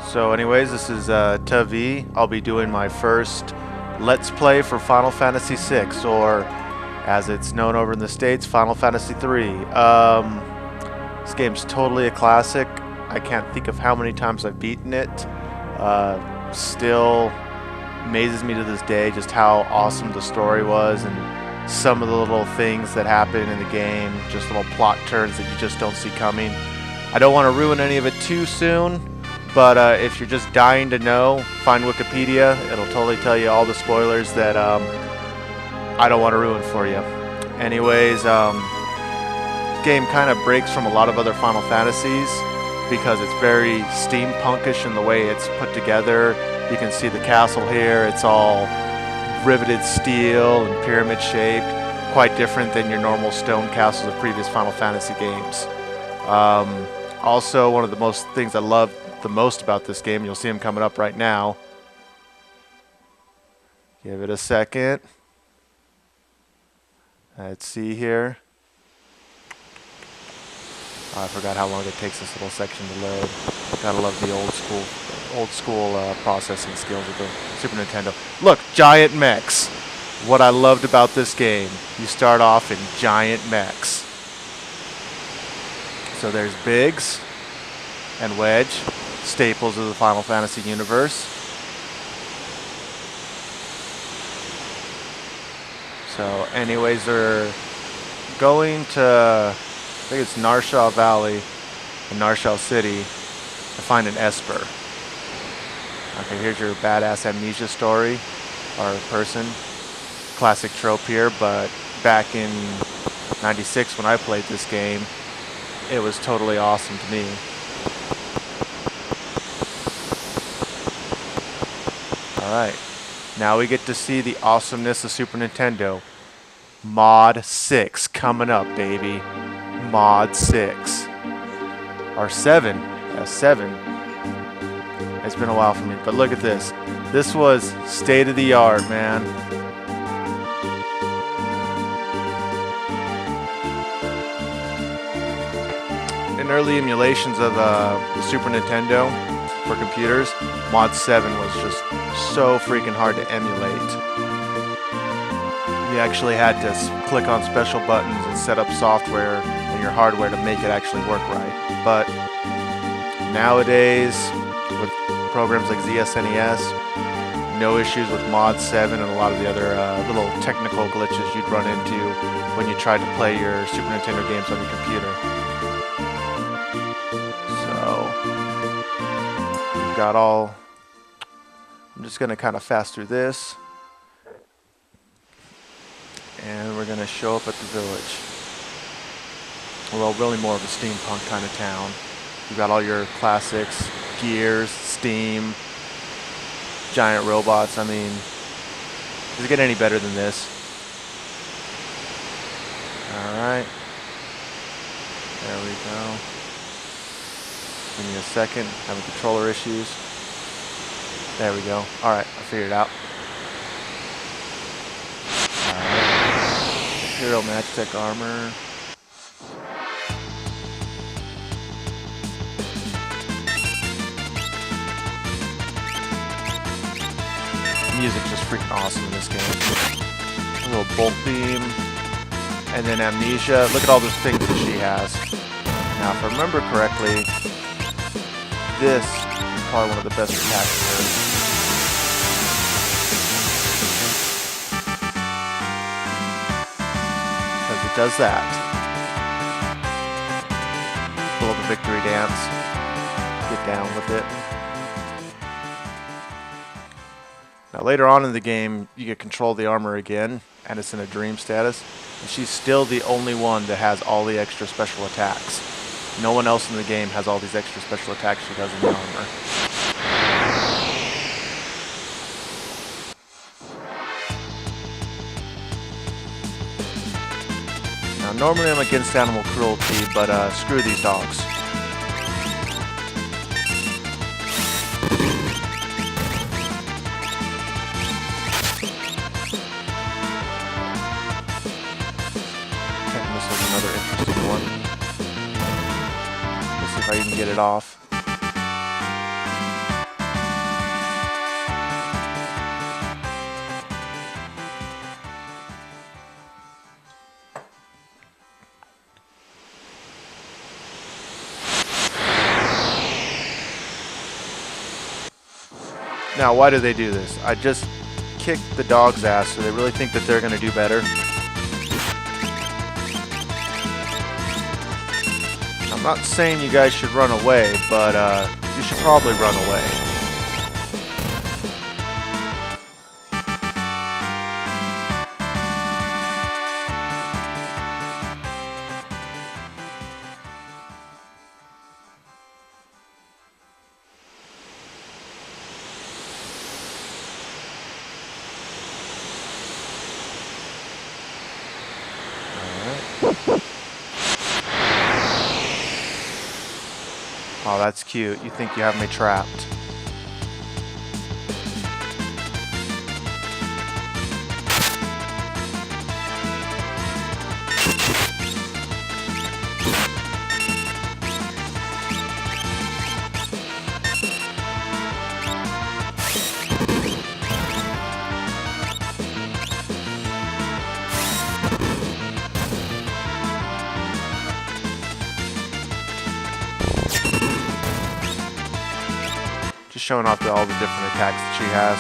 So anyways, this is Tavi. I'll be doing my first Let's Play for Final Fantasy VI, or as it's known over in the States, Final Fantasy III. This game's totally a classic. I can't think of how many times I've beaten it. Still amazes me to this day just how awesome the story was, and some of the little things that happen in the game, just little plot turns that you just don't see coming. I don't want to ruin any of it too soon, but if you're just dying to know, find Wikipedia. It'll totally tell you all the spoilers that I don't want to ruin for you. Anyways, this game kind of breaks from a lot of other Final Fantasies because it's very steampunkish in the way it's put together. You can see the castle here. It's all riveted steel and pyramid shaped, quite different than your normal stone castles of previous Final Fantasy games. Also, one of the most things I love the most about this game, you'll see them coming up right now. Give it a second. Let's see here. Oh, I forgot how long it takes this little section to load. Gotta love the old school processing skills of the Super Nintendo. Look, giant mechs. What I loved about this game, you start off in giant mechs. So there's Biggs and Wedge, staples of the Final Fantasy universe. So anyways, they're going to, I think it's Narshaw Valley in Narshaw City to find an Esper. Okay, here's your badass amnesia story, or person. Classic trope here, but back in '96 when I played this game, it was totally awesome to me. Alright, now we get to see the awesomeness of Super Nintendo. Mod 6 coming up, baby. Mod 6. Or 7. Yeah, 7. It's been a while for me, but look at this. This was state of the art, man. In early emulations of the Super Nintendo for computers, Mod 7 was just so freaking hard to emulate. You actually had to click on special buttons and set up software in your hardware to make it actually work right. But nowadays, with programs like ZSNES, no issues with Mod 7 and a lot of the other little technical glitches you'd run into when you tried to play your Super Nintendo games on your computer. Got all. I'm just going to kind of fast through this, and we're going to show up at the village. Well, really more of a steampunk kind of town. You got all your classics, gears, steam, giant robots. I mean, does it get any better than this? Alright, there we go. Give me a second, having controller issues. There we go. Alright, I figured it out. Alright. Hero Magitech armor. The music's just freaking awesome in this game. A little bolt beam. And then amnesia. Look at all those things that she has. Now, if I remember correctly, this is probably one of the best attacks here. Because it does that. Pull up a victory dance. Get down with it. Now later on in the game, you get control of the armor again, and it's in a dream status. And she's still the only one that has all the extra special attacks. No one else in the game has all these extra special attacks she does in the armor. Now, normally I'm against animal cruelty, but screw these dogs. And this is another interesting one. If I can get it off. Now, why do they do this? I just kicked the dog's ass, so they really think that they're going to do better. I'm not saying you guys should run away, but you should probably run away. Oh, that's cute. You think you have me trapped. Showing off all the different attacks that she has.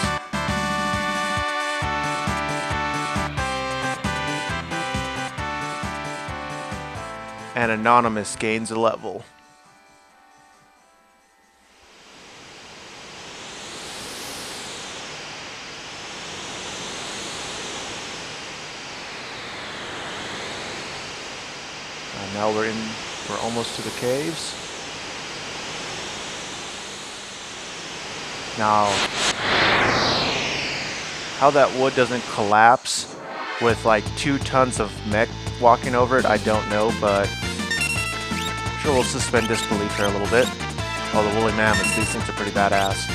And Anonymous gains a level. And now we're almost to the caves. Now, how that wood doesn't collapse with like 2 tons of mech walking over it, I don't know, but I'm sure we'll suspend disbelief here a little bit. Oh, the woolly mammoths, these things are pretty badass.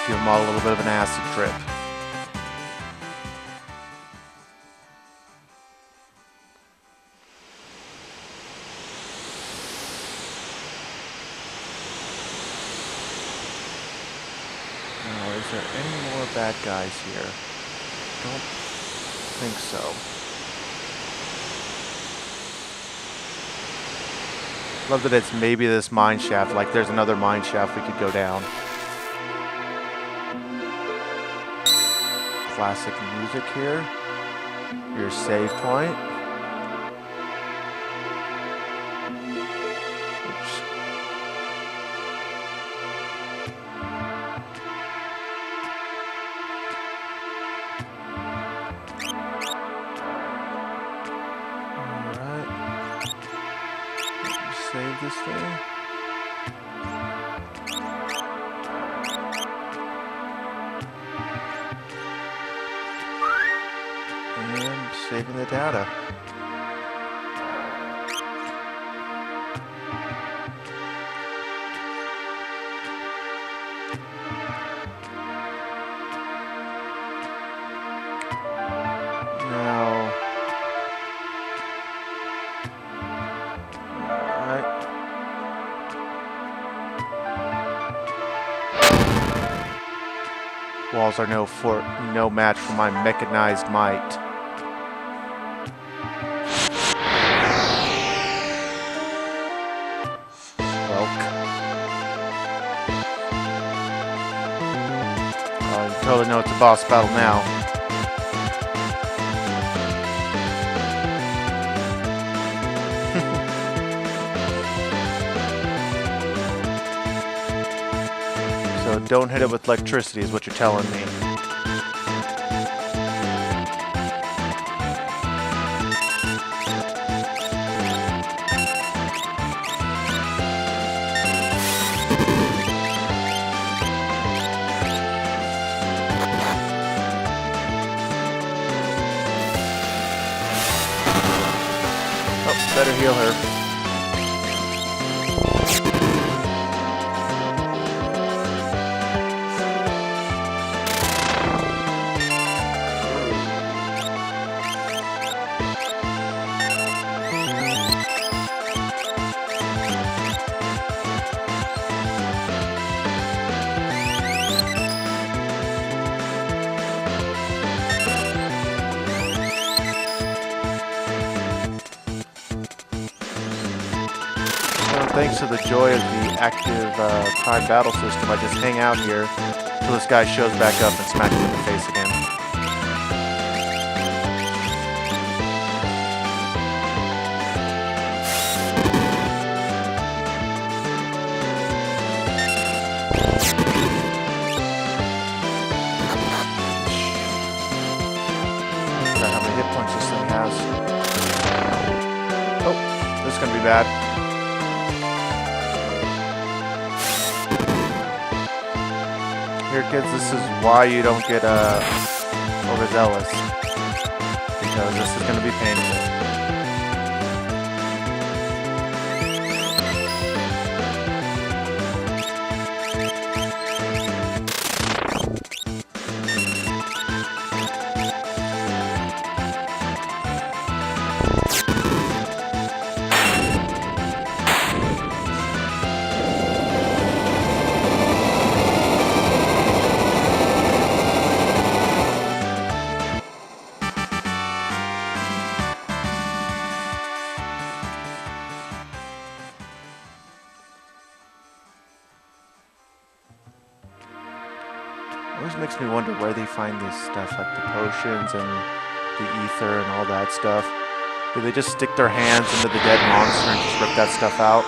Give them all a little bit of an acid trip. Now, is there any more bad guys here? Don't think so. Love that it's maybe this mine shaft, like there's another mine shaft we could go down. Classic music here. Your save point. Oops. Alright. Save this thing. Saving the data. Now, alright. Walls are no match for my mechanized might. Totally know it's a boss battle now. So don't hit it with electricity is what you're telling me. Better heal her. thanks to the joy of the active time battle system, I just hang out here till this guy shows back up and smacks me in the face again. How many hit points this thing has? Oh, this is gonna be bad. Here, kids, this is why you don't get overzealous, because this is gonna be painful. Always makes me wonder where they find this stuff, like the potions and the ether and all that stuff. Do they just stick their hands into the dead monster and just rip that stuff out?